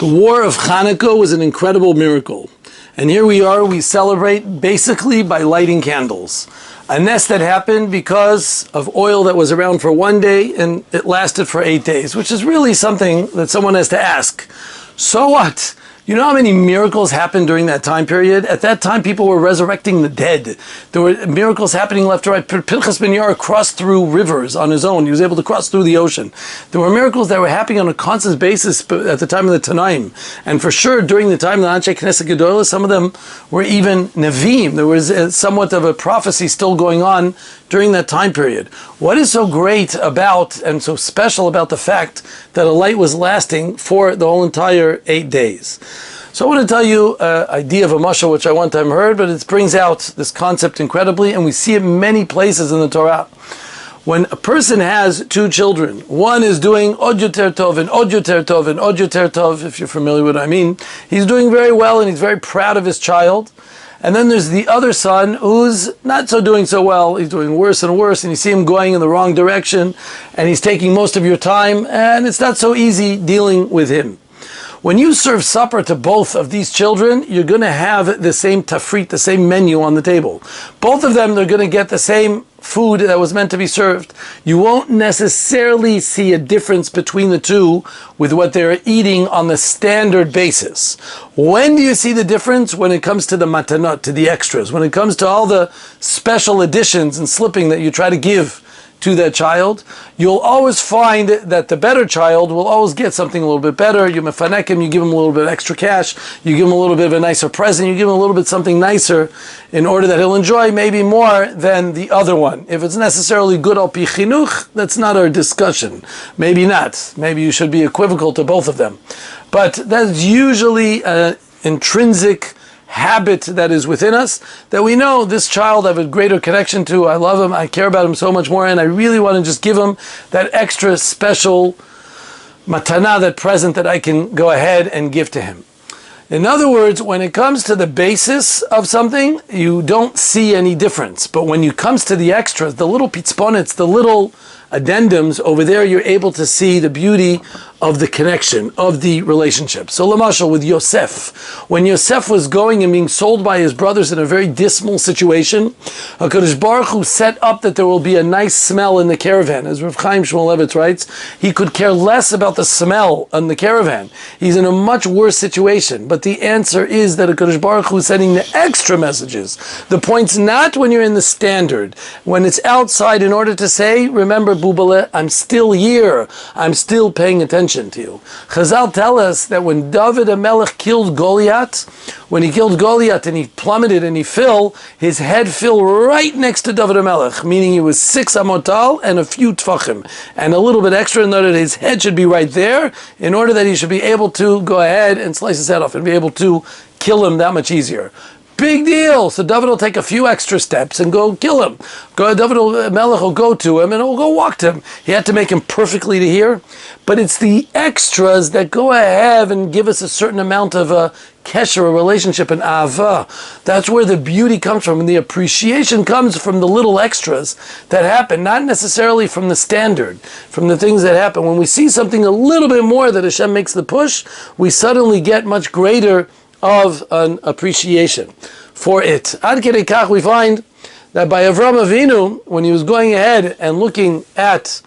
The War of Hanukkah was an incredible miracle. And here we are, we celebrate basically by lighting candles. A nest that happened because of oil that was around for one day and it lasted for 8 days, which is really something that someone has to ask. So what? You know how many miracles happened during that time period? At that time, people were resurrecting the dead. There were miracles happening left to right. Pinchas ben Yair crossed through rivers on his own. He was able to cross through the ocean. There were miracles that were happening on a constant basis at the time of the Tanaim. And for sure, during the time of the Anshe Knesset Gedolah, some of them were even Nevi'im. There was somewhat of a prophecy still going on during that time period. What is so great about and so special about the fact that a light was lasting for the whole entire 8 days? So I want to tell you an idea of a mashal which I one time heard, but it brings out this concept incredibly, and we see it many places in the Torah. When a person has 2 children, one is doing od yoter tov and od yoter tov and od yoter tov, if you're familiar with what I mean, he's doing very well and he's very proud of his child. And then there's the other son who's not so doing so well. He's doing worse and worse, and you see him going in the wrong direction, and he's taking most of your time, and it's not so easy dealing with him. When you serve supper to both of these children, you're going to have the same tafrit, the same menu on the table. Both of them, they're going to get the same food that was meant to be served. You won't necessarily see a difference between the two with what they're eating on the standard basis. When do you see the difference? When it comes to the matanot, to the extras, when it comes to all the special additions and slipping that you try to give to that child, you'll always find that the better child will always get something a little bit better. You mefanek him, you give him a little bit of extra cash, you give him a little bit of a nicer present, you give him a little bit something nicer in order that he'll enjoy maybe more than the other one. If it's necessarily good al pi chinuch, that's not our discussion. Maybe not. Maybe you should be equivocal to both of them. But that's usually an intrinsic habit that is within us, that we know this child I have a greater connection to, I love him, I care about him so much more, and I really want to just give him that extra special matana, that present that I can go ahead and give to him. In other words, when it comes to the basis of something, you don't see any difference. But when it comes to the extras, the little pitzponets, the little addendums, over there you're able to see the beauty of the connection, of the relationship. So Lamashal, with Yosef, when Yosef was going and being sold by his brothers in a very dismal situation, HaKadosh Baruch Hu set up that there will be a nice smell in the caravan. As Rav Chaim Shmulevitz writes, he could care less about the smell in the caravan. He's in a much worse situation. But the answer is that HaKadosh Baruch Hu is sending the extra messages. The point's not when you're in the standard, when it's outside, in order to say, remember, Bubale, I'm still here. I'm still paying attention to you. Chazal tell us that when David HaMelech killed Goliath, when he killed Goliath and he plummeted and he fell, his head fell right next to David HaMelech, meaning he was 6 amotal and a few tfachim, and a little bit extra, in order that his head should be right there, in order that he should be able to go ahead and slice his head off and be able to kill him that much easier. Big deal. So David will take a few extra steps and go kill him. David Melech will go to him and will go walk to him. He had to make him perfectly to hear. But it's the extras that go ahead and give us a certain amount of a kesher, a relationship, an ahava. That's where the beauty comes from. And the appreciation comes from the little extras that happen, not necessarily from the standard, from the things that happen. When we see something a little bit more that Hashem makes the push, we suddenly get much greater of an appreciation for it. Ad kedei kach, we find that by Avram Avinu, when he was going ahead and looking at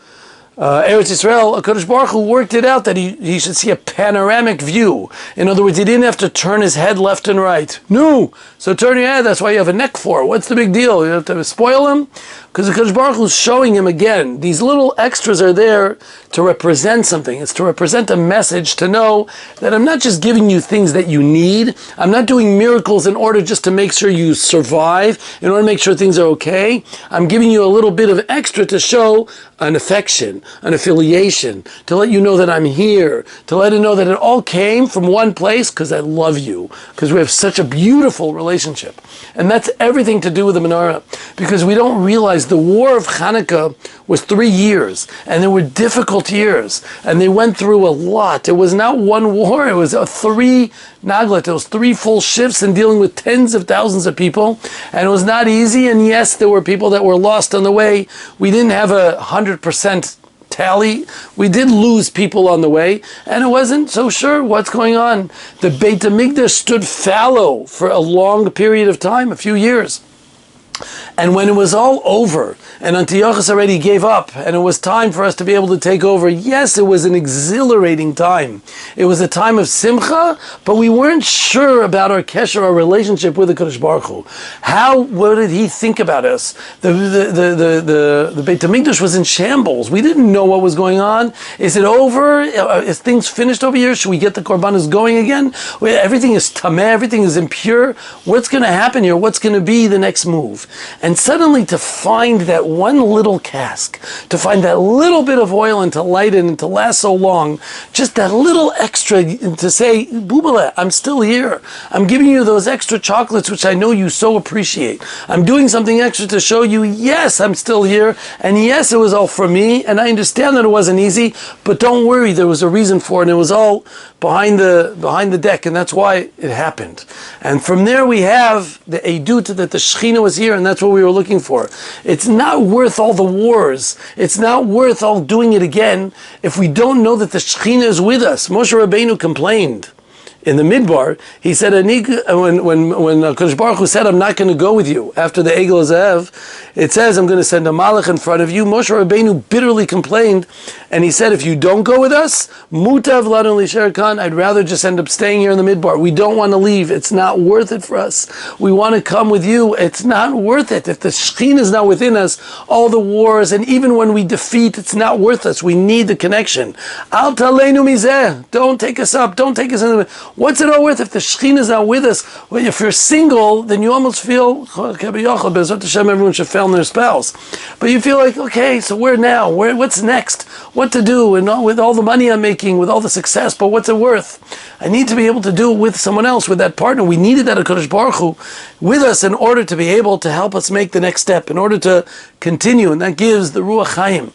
Eretz Yisrael, HaKadosh Baruch Hu worked it out that he should see a panoramic view. In other words, he didn't have to turn his head left and right. No! So turn your head, that's why you have a neck for. What's the big deal? You have to spoil him? Because HaKadosh Baruch Hu is showing him again. These little extras are there to represent something. It's to represent a message, to know that I'm not just giving you things that you need. I'm not doing miracles in order just to make sure you survive, in order to make sure things are okay. I'm giving you a little bit of extra to show an affection, an affiliation, to let you know that I'm here, to let you know that it all came from one place because I love you, because we have such a beautiful relationship. And that's everything to do with the menorah, because we don't realize the war of Chanukah was 3 years, and there were difficult years, and they went through a lot. It was not one war, it was 3 naglat, it was 3 full shifts and dealing with tens of thousands of people, and it was not easy, and yes, there were people that were lost on the way. We didn't have 100% tally. We did lose people on the way, and it wasn't so sure what's going on. The Beit HaMikdash stood fallow for a long period of time, a few years. And when it was all over, and Antiochus already gave up, and it was time for us to be able to take over, yes, it was an exhilarating time. It was a time of simcha, but we weren't sure about our kesher, our relationship with the Kadosh Baruch Hu. What did he think about us? The Beit HaMikdash was in shambles. We didn't know what was going on. Is it over? Is things finished over here? Should we get the korbanos going again? Everything is tameh, everything is impure. What's going to happen here? What's going to be the next move? And suddenly to find that one little cask, to find that little bit of oil and to light it and to last so long, just that little extra to say, Bubale, I'm still here. I'm giving you those extra chocolates which I know you so appreciate. I'm doing something extra to show you, yes, I'm still here, and yes, it was all for me, and I understand that it wasn't easy, but don't worry, there was a reason for it, and it was all behind the deck, and that's why it happened. And from there we have the Eidut that the Shekhinah was here, and that's what we were looking for. It's not worth all the wars. It's not worth all doing it again if we don't know that the Shekhinah is with us. Moshe Rabbeinu complained in the Midbar. He said, when Kodesh Baruch Hu said, I'm not going to go with you after the Egel Zev, it says, I'm going to send a Malach in front of you. Moshe Rabbeinu bitterly complained, and he said, if you don't go with us, Mutav Lanu Lisher Khan, I'd rather just end up staying here in the Midbar. We don't want to leave. It's not worth it for us. We want to come with you. It's not worth it. If the Shekhinah is not within us, all the wars, and even when we defeat, it's not worth us. We need the connection. Al Taleinu Mizeh. Don't take us up. Don't take us in the... What's it all worth if the Shekhinah is not with us? Well, if you're single, then you almost feel, everyone should fail in their spouse. But you feel like, okay, so where now? What's next? What to do? And with all the money I'm making, with all the success, but what's it worth? I need to be able to do it with someone else, with that partner. We needed that HaKadosh Baruch Hu with us in order to be able to help us make the next step, in order to continue. And that gives the Ruach Chaim.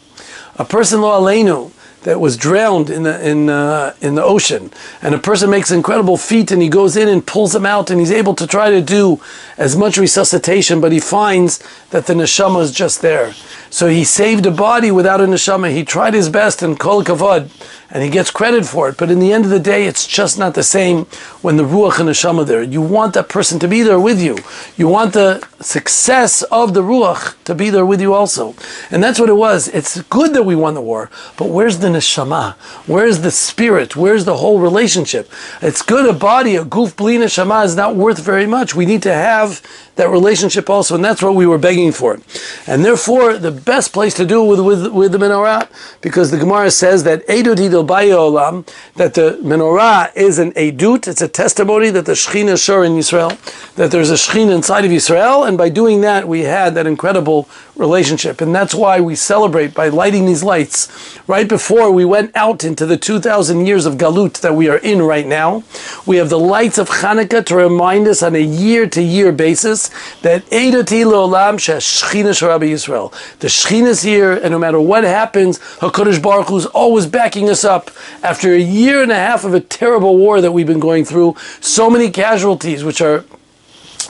A person, lo aleinu, that was drowned in the ocean, and a person makes incredible feat, and he goes in and pulls him out, and he's able to try to do as much resuscitation, but he finds that the neshama is just there. So he saved a body without a neshama. He tried his best, and kol kavod, and he gets credit for it. But in the end of the day, it's just not the same when the ruach and neshama are there. You want that person to be there with you. You want the success of the ruach to be there with you also. And that's what it was. It's good that we won the war, but where's the neshama? Where's the spirit? Where's the whole relationship? It's good a body, a guf bli neshama is not worth very much. We need to have that relationship also, and that's what we were begging for. And therefore, the best place to do it with the menorah, because the Gemara says that Eidut Hidel Baye Olam, that the menorah is an Eidut, it's a testimony that the Shekhinah is sure in Yisrael, that there's a Shekhinah inside of Yisrael, and by doing that, we had that incredible relationship. And that's why we celebrate by lighting these lights right before we went out into the 2,000 years of Galut that we are in right now. We have the lights of Chanukah to remind us on a year-to-year basis that Eidoti Le'olam Shechina Shara Yisrael. The Shekhinah is here, and no matter what happens, HaKadosh Baruch Hu is always backing us up. After a year and a half of a terrible war that we've been going through, so many casualties which are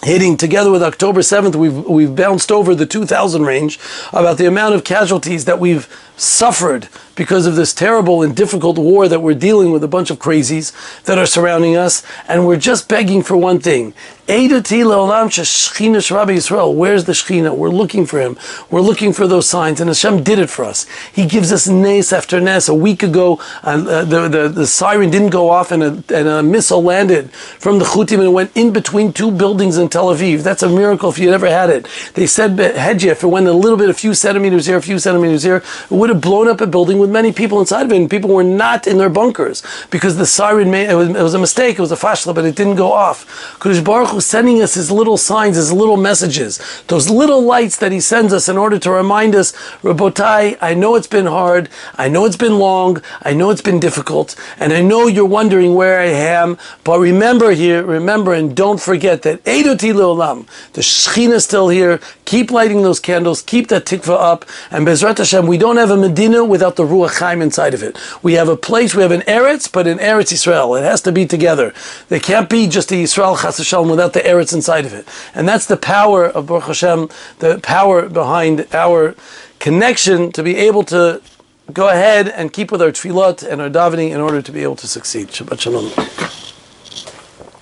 hitting together with October 7th, we've bounced over the 2,000 range about the amount of casualties that we've suffered because of this terrible and difficult war that we're dealing with, a bunch of crazies that are surrounding us, and we're just begging for one thing. Eidoti le'olam shechina shara Yisrael. Where's the Shekhinah? We're looking for him. We're looking for those signs, and Hashem did it for us. He gives us nes after nes. A week ago, the siren didn't go off, and a missile landed from the Chutim and went in between two buildings in Tel Aviv. That's a miracle if you'd ever had it. They said, Hedja, if it went a few centimeters here, a few centimeters here, it would have blown up a building with many people inside of it, and people were not in their bunkers because the siren it was a mistake, it was a fashla, but it didn't go off. Kodesh Baruch Hu sending us his little signs, his little messages, those little lights that he sends us in order to remind us, Rabotai, I know it's been hard, I know it's been long, I know it's been difficult, and I know you're wondering where I am, but remember and don't forget that Eidoti Le'olam, the Shekhinah is still here. Keep lighting those candles, keep that tikva up, and Bezrat Hashem, we don't have a Medina without the Ruach Chaim inside of it. We have a place, we have an Eretz, but an Eretz Yisrael. It has to be together. There can't be just a Yisrael Chas V'Shalom without the Eretz inside of it. And that's the power of Baruch Hashem, the power behind our connection to be able to go ahead and keep with our tefillot and our davening in order to be able to succeed. Shabbat shalom.